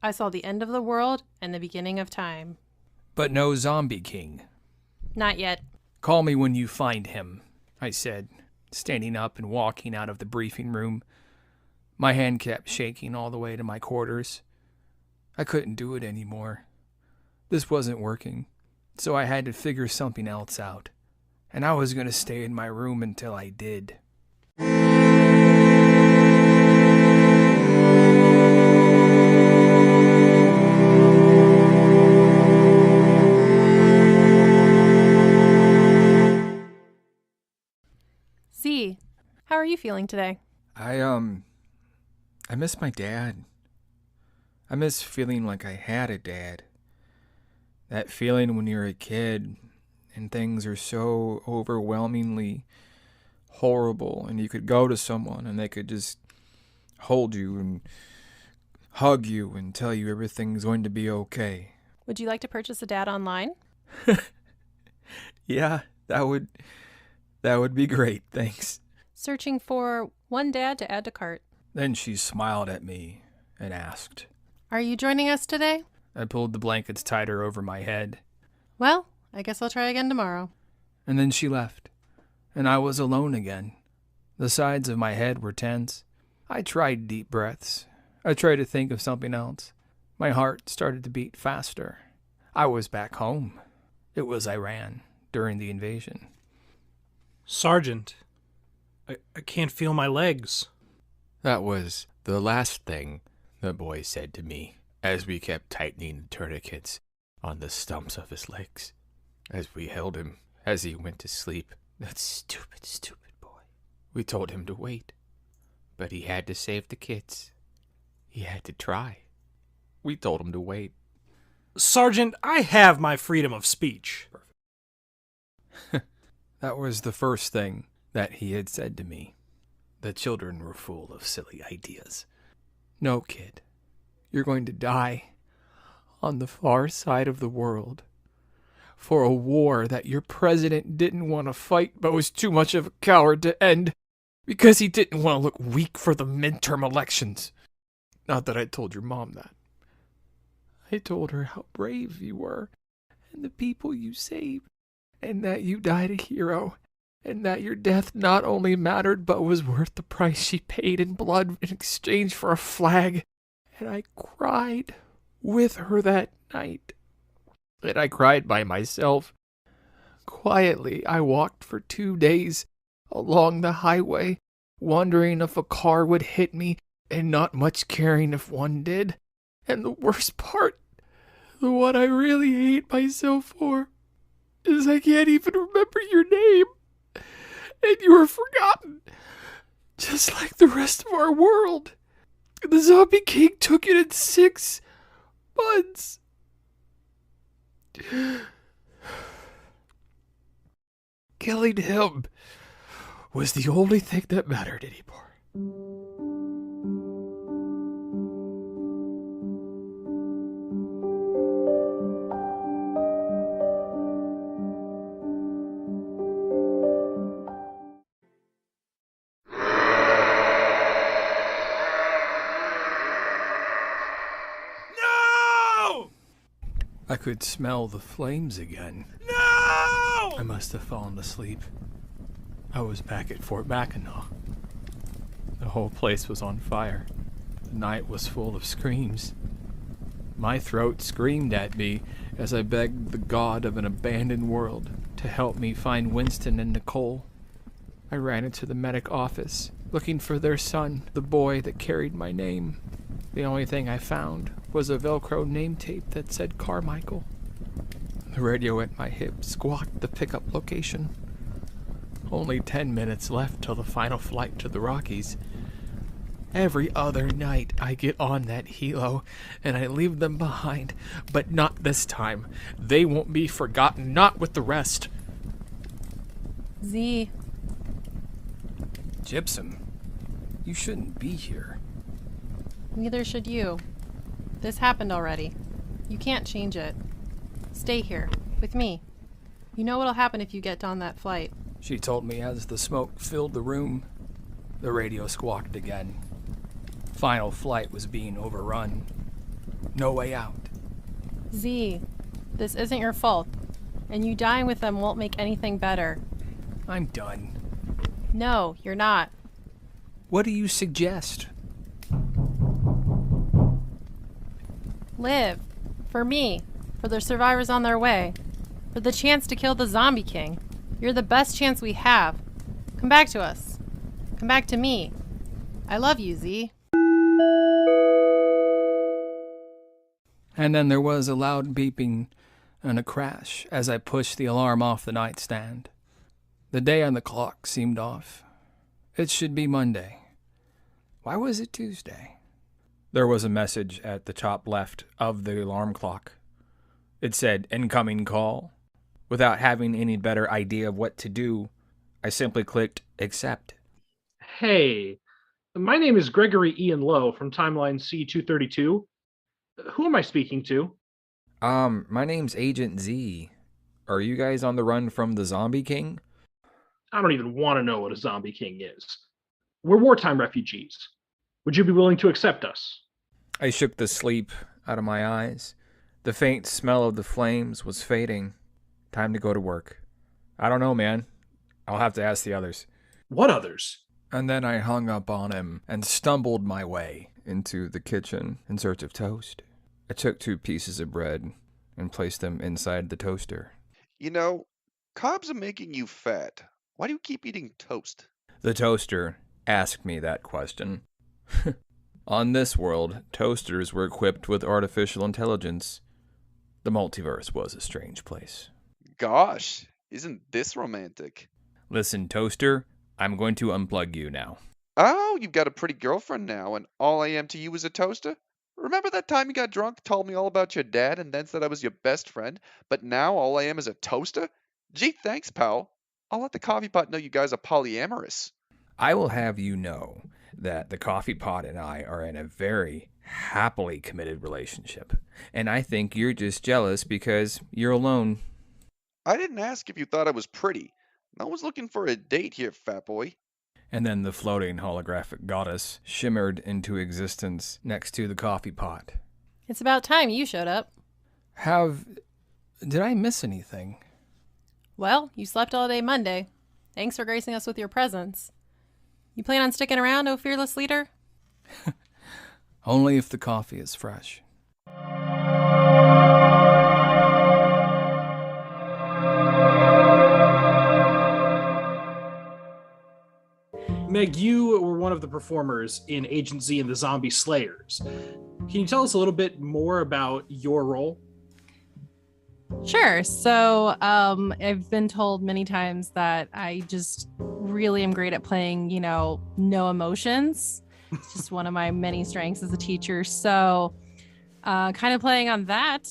[SPEAKER 1] I saw the end of the world and the beginning of time.
[SPEAKER 6] But no zombie king.
[SPEAKER 1] Not yet.
[SPEAKER 6] Call me when you find him, I said, standing up and walking out of the briefing room. My hand kept shaking all the way to my quarters. I couldn't do it anymore. This wasn't working, so I had to figure something else out. And I was going to stay in my room until I did.
[SPEAKER 1] Z, how are you feeling today?
[SPEAKER 2] I miss my dad. I miss feeling like I had a dad. That feeling when you're a kid and things are so overwhelmingly horrible and you could go to someone and they could just hold you and hug you and tell you everything's going to be okay.
[SPEAKER 1] Would you like to purchase a dad online?
[SPEAKER 2] Yeah, that would be great, thanks.
[SPEAKER 1] Searching for one dad to add to cart.
[SPEAKER 6] Then she smiled at me and asked.
[SPEAKER 1] Are you joining us today?
[SPEAKER 6] I pulled the blankets tighter over my head.
[SPEAKER 1] Well, I guess I'll try again tomorrow.
[SPEAKER 6] And then she left, and I was alone again. The sides of my head were tense. I tried deep breaths. I tried to think of something else. My heart started to beat faster. I was back home. It was Iran during the invasion.
[SPEAKER 7] Sergeant, I can't feel my legs.
[SPEAKER 2] That was the last thing the boy said to me as we kept tightening the tourniquets on the stumps of his legs, as we held him as he went to sleep. That stupid, stupid boy. We told him to wait, but he had to save the kids. He had to try. We told him to wait.
[SPEAKER 7] Sergeant, I have my freedom of speech.
[SPEAKER 6] That was the first thing that he had said to me. The children were full of silly ideas. No, kid, you're going to die on the far side of the world for a war that your president didn't want to fight but was too much of a coward to end because he didn't want to look weak for the midterm elections. Not that I told your mom that. I told her how brave you were and the people you saved and that you died a hero and that your death not only mattered but was worth the price she paid in blood in exchange for a flag. And I cried with her that night. And I cried by myself. Quietly, I walked for 2 days along the highway, wondering if a car would hit me and not much caring if one did. And the worst part, the one I really hate myself for, is I can't even remember your name. And you were forgotten, just like the rest of our world. The Zombie King took it in 6 months. Killing him was the only thing that mattered anymore. I could smell the flames again.
[SPEAKER 7] No!
[SPEAKER 6] I must have fallen asleep. I was back at Fort Mackinac. The whole place was on fire. The night was full of screams. My throat screamed at me as I begged the god of an abandoned world to help me find Winston and Nicole. I ran into the medic office, looking for their son, the boy that carried my name. The only thing I found was a Velcro name tape that said Carmichael. The radio at my hip squawked the pickup location. Only 10 minutes left till the final flight to the Rockies. Every other night I get on that helo and I leave them behind, but not this time. They won't be forgotten, not with the rest.
[SPEAKER 1] Z,
[SPEAKER 6] Gypsum, you shouldn't be here.
[SPEAKER 1] neither should you. This happened already. You can't change it. Stay here, with me. You know what'll happen if you get on that flight.
[SPEAKER 6] She told me as the smoke filled the room. The radio squawked again. Final flight was being overrun. No way out.
[SPEAKER 1] Z, this isn't your fault, and you dying with them won't make anything better.
[SPEAKER 6] I'm done.
[SPEAKER 1] No, you're not.
[SPEAKER 6] What do you suggest?
[SPEAKER 1] Live. For me. For the survivors on their way. For the chance to kill the Zombie King. You're the best chance we have. Come back to us. Come back to me. I love you, Z.
[SPEAKER 6] And then there was a loud beeping and a crash as I pushed the alarm off the nightstand. The day on the clock seemed off. It should be Monday. Why was it Tuesday?
[SPEAKER 2] There was a message at the top left of the alarm clock. It said, "Incoming call." Without having any better idea of what to do, I simply clicked accept.
[SPEAKER 7] Hey, my name is Gregory Ian Lowe from Timeline C232. Who am I speaking to?
[SPEAKER 2] My name's Agent Z. Are you guys on the run from the Zombie King?
[SPEAKER 7] I don't even want to know what a zombie king is. We're wartime refugees. Would you be willing to accept us?
[SPEAKER 2] I shook the sleep out of my eyes. The faint smell of the flames was fading. Time to go to work. I don't know, man. I'll have to ask the others.
[SPEAKER 7] What others?
[SPEAKER 6] And then I hung up on him and stumbled my way
[SPEAKER 2] Into the kitchen in search of toast. I took 2 pieces of bread and placed them inside the toaster.
[SPEAKER 8] You know, carbs are making you fat. Why do you keep eating toast?
[SPEAKER 2] The toaster asked me that question. On this world, toasters were equipped with artificial intelligence. The multiverse was a strange place.
[SPEAKER 8] Gosh, isn't this romantic?
[SPEAKER 2] Listen, toaster, I'm going to unplug you now.
[SPEAKER 8] Oh, you've got a pretty girlfriend now, and all I am to you is a toaster? Remember that time you got drunk, told me all about your dad, and then said I was your best friend, but now all I am is a toaster? Gee, thanks, pal. I'll let the coffee pot know you guys are polyamorous.
[SPEAKER 2] I will have you know that the coffee pot and I are in a very happily committed relationship. And I think you're just jealous because you're alone.
[SPEAKER 8] I didn't ask if you thought I was pretty. No one's looking for a date here, fat boy.
[SPEAKER 2] And then the floating holographic goddess shimmered into existence next to the coffee pot.
[SPEAKER 1] It's about time you showed up.
[SPEAKER 6] Did I miss anything?
[SPEAKER 1] Well, you slept all day Monday. Thanks for gracing us with your presence. You plan on sticking around, oh fearless leader?
[SPEAKER 6] Only if the coffee is fresh.
[SPEAKER 7] Meg, you were one of the performers in Agent Z and the Zombie Slayers. Can you tell us a little bit more about your role?
[SPEAKER 1] Sure. So I've been told many times that I just really am great at playing, no emotions. It's just one of my many strengths as a teacher. So kind of playing on that,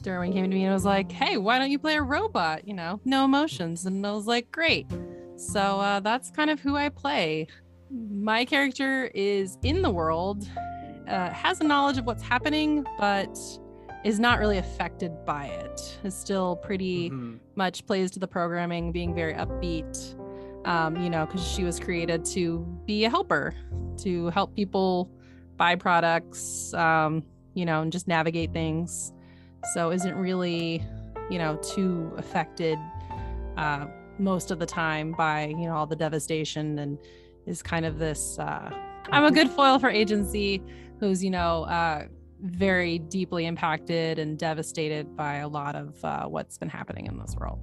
[SPEAKER 1] Derwin came to me and was like, hey, why don't you play a robot? No emotions. And I was like, great. So that's kind of who I play. My character is in the world, has a knowledge of what's happening, but is not really affected by it. Is still pretty much plays to the programming, being very upbeat, because she was created to be a helper, to help people buy products, and just navigate things. So isn't really, too affected most of the time by, all the devastation, and is kind of this, I'm a good foil for Agency, who's, very deeply impacted and devastated by a lot of what's been happening in this world.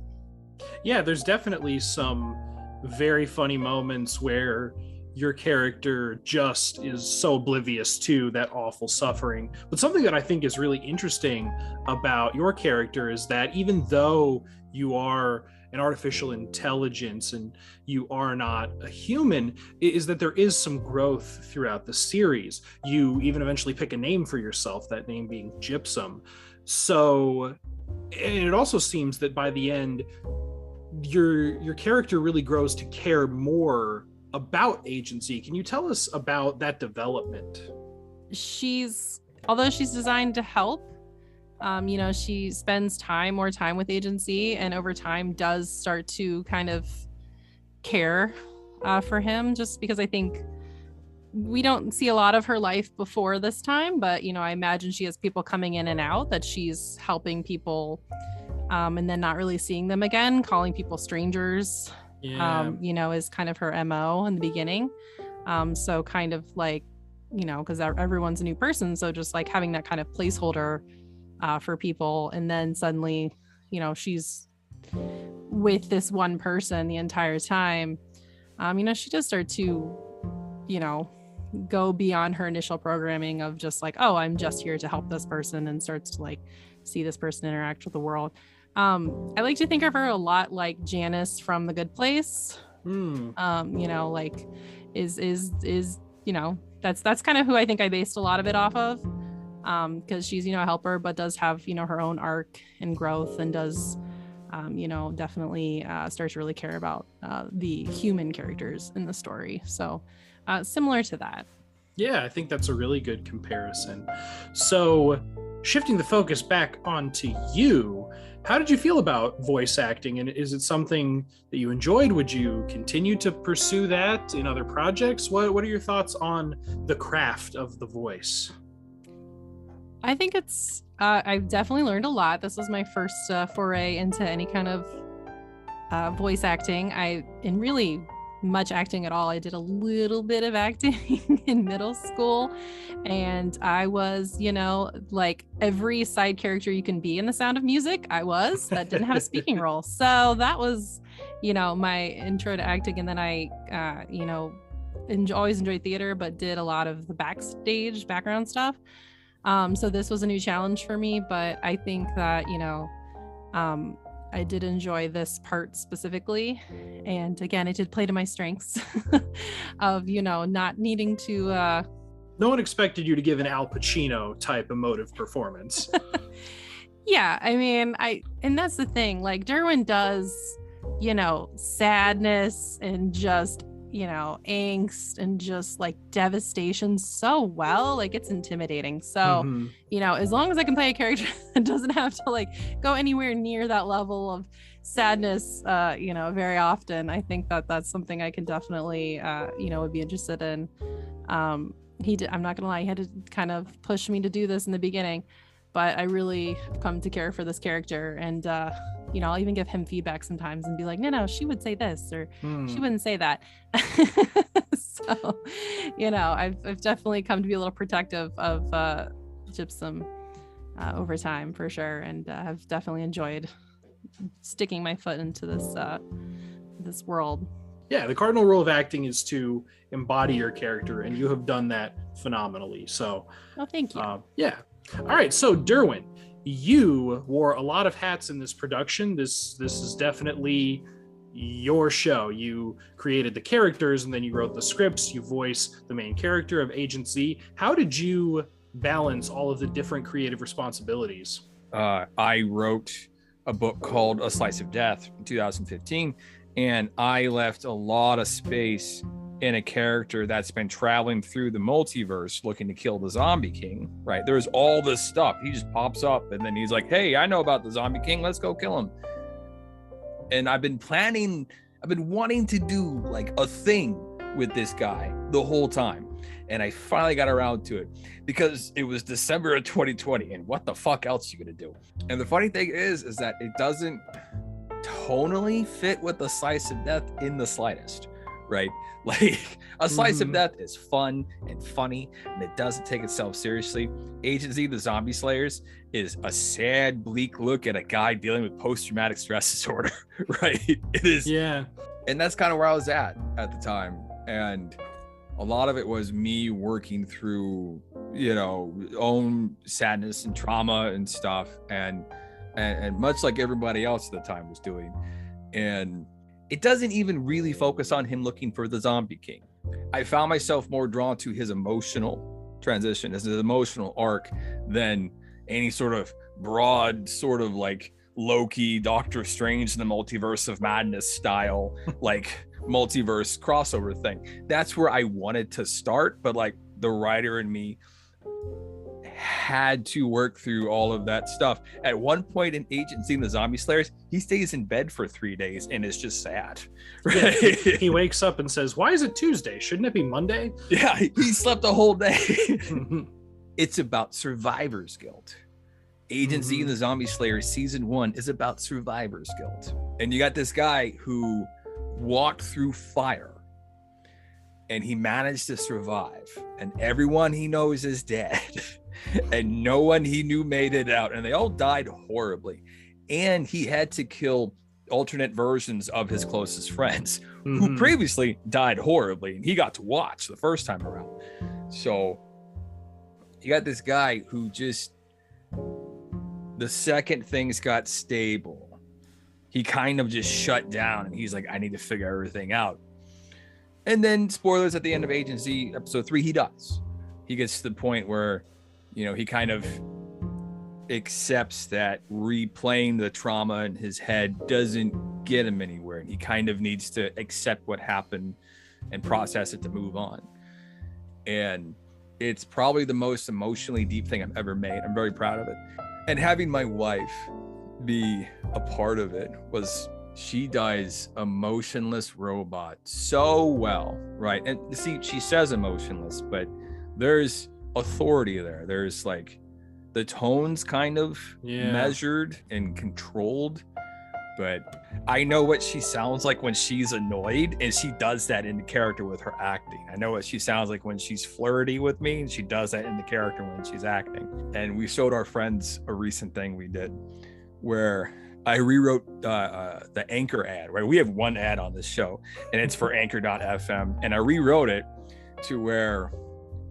[SPEAKER 7] Yeah, there's definitely some very funny moments where your character just is so oblivious to that awful suffering. But something that I think is really interesting about your character is that even though you are an artificial intelligence and you are not a human, is that there is some growth throughout the series. You even eventually pick a name for yourself, that name being Gypsum. So, and it also seems that by the end, your character really grows to care more about Agency. Can you tell us about that development?
[SPEAKER 1] Although she's designed to help, she spends more time with Agency, and over time does start to kind of care for him, just because I think we don't see a lot of her life before this time, but I imagine she has people coming in and out that she's helping people, and then not really seeing them again, calling people strangers.
[SPEAKER 7] Yeah.
[SPEAKER 1] Is kind of her MO in the beginning. So kind of like, because everyone's a new person, so just like having that kind of placeholder for people, and then suddenly, she's with this one person the entire time. She does start to, go beyond her initial programming of just like, oh, I'm just here to help this person, and starts to like see this person interact with the world. I like to think of her a lot like Janice from The Good Place. Like is that's kind of who I think I based a lot of it off of, because she's a helper, but does have her own arc and growth, and does definitely start to really care about the human characters in the story. So similar to that.
[SPEAKER 7] Yeah, I think that's a really good comparison. So, shifting the focus back onto you, how did you feel about voice acting? And is it something that you enjoyed? Would you continue to pursue that in other projects? What are your thoughts on the craft of the voice?
[SPEAKER 1] I think it's, I've definitely learned a lot. This was my first foray into any kind of voice acting. In really much acting at all. I did a little bit of acting in middle school, and I was, like every side character you can be in The Sound of Music. That didn't have a speaking role. So that was, my intro to acting. And then I, always enjoyed theater, but did a lot of the background stuff. So this was a new challenge for me, but I think that, I did enjoy this part specifically. And again, it did play to my strengths of, not needing to...
[SPEAKER 7] No one expected you to give an Al Pacino type emotive performance.
[SPEAKER 1] Yeah, I mean, and that's the thing, like Derwin does, sadness and just, angst and just like devastation so well, like it's intimidating. So, as long as I can play a character that doesn't have to like go anywhere near that level of sadness, very often, I think that that's something I can definitely, would be interested in. I'm not gonna lie, he had to kind of push me to do this in the beginning, but I really have come to care for this character, and I'll even give him feedback sometimes and be like, no, she would say this, or she wouldn't say that. So, I've definitely come to be a little protective of Gypsum over time, for sure, and I've definitely enjoyed sticking my foot into this world.
[SPEAKER 7] Yeah, the cardinal rule of acting is to embody your character, and you have done that phenomenally. So,
[SPEAKER 1] thank you.
[SPEAKER 7] Yeah. All right. So, Derwin, you wore a lot of hats in this production. This is definitely your show. You created the characters, and then you wrote the scripts. You voice the main character of Agent Z. How did you balance all of the different creative responsibilities?
[SPEAKER 2] I wrote a book called A Slice of Death in 2015, and I left a lot of space in a character that's been traveling through the multiverse looking to kill the Zombie King, right? There's all this stuff. He just pops up and then he's like, hey, I know about the Zombie King. Let's go kill him. And I've been wanting to do like a thing with this guy the whole time. And I finally got around to it because it was December of 2020. And what the fuck else are you gonna do? And the funny thing is that it doesn't tonally fit with the Slice of Death in the slightest, right? Like A Slice of Death is fun and funny, and it doesn't take itself seriously. Agent Z, the Zombie Slayers, is a sad, bleak look at a guy dealing with post-traumatic stress disorder, right? It is.
[SPEAKER 7] Yeah.
[SPEAKER 2] And that's kind of where I was at the time. And a lot of it was me working through, own sadness and trauma and stuff. And much like everybody else at the time was doing. And it doesn't even really focus on him looking for the Zombie King. I found myself more drawn to his emotional transition, his emotional arc, than any sort of broad, sort of like Loki, Doctor Strange in the Multiverse of Madness style, like multiverse crossover thing. That's where I wanted to start, but like the writer in me had to work through all of that stuff. At one point in Agency and the Zombie Slayers, he stays in bed for 3 days and is just sad.
[SPEAKER 7] Yeah,
[SPEAKER 2] Right?
[SPEAKER 7] he wakes up and says, "Why is it Tuesday? Shouldn't it be Monday?"
[SPEAKER 2] Yeah, he slept a whole day. It's about survivor's guilt. Agency and the Zombie Slayers season 1 is about survivor's guilt. And you got this guy who walked through fire and he managed to survive. And everyone he knows is dead. And no one he knew made it out. And they all died horribly. And he had to kill alternate versions of his closest friends who previously died horribly. And he got to watch the first time around. So you got this guy who just, the second things got stable, he kind of just shut down and he's like, I need to figure everything out. And then spoilers, at the end of Agency episode 3, he dies. He gets to the point where, you know, he kind of accepts that replaying the trauma in his head doesn't get him anywhere. And he kind of needs to accept what happened and process it to move on. And it's probably the most emotionally deep thing I've ever made. I'm very proud of it. And having my wife be a part of it was, she dies a motionless robot so well, right? And see, she says emotionless, but there's authority there. There's like the tone's kind of measured and controlled, but I know what she sounds like when she's annoyed, and she does that in the character with her acting. I know what she sounds like when she's flirty with me, and she does that in the character when she's acting. And we showed our friends a recent thing we did where I rewrote the Anchor ad, right? We have one ad on this show, and it's for Anchor.fm, and I rewrote it to where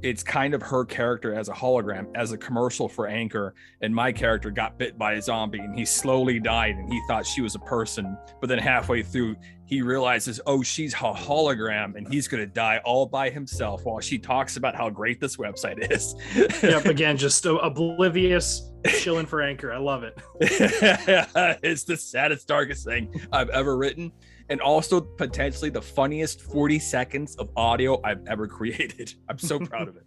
[SPEAKER 2] it's kind of her character as a hologram, as a commercial for Anchor, and my character got bit by a zombie and he slowly died and he thought she was a person, but then halfway through he realizes, oh, she's a hologram and he's gonna die all by himself while she talks about how great this website is.
[SPEAKER 7] Yep, again, just oblivious, chilling for Anchor. I love it.
[SPEAKER 2] It's the saddest, darkest thing I've ever written, and also potentially the funniest 40 seconds of audio I've ever created. I'm so proud of it.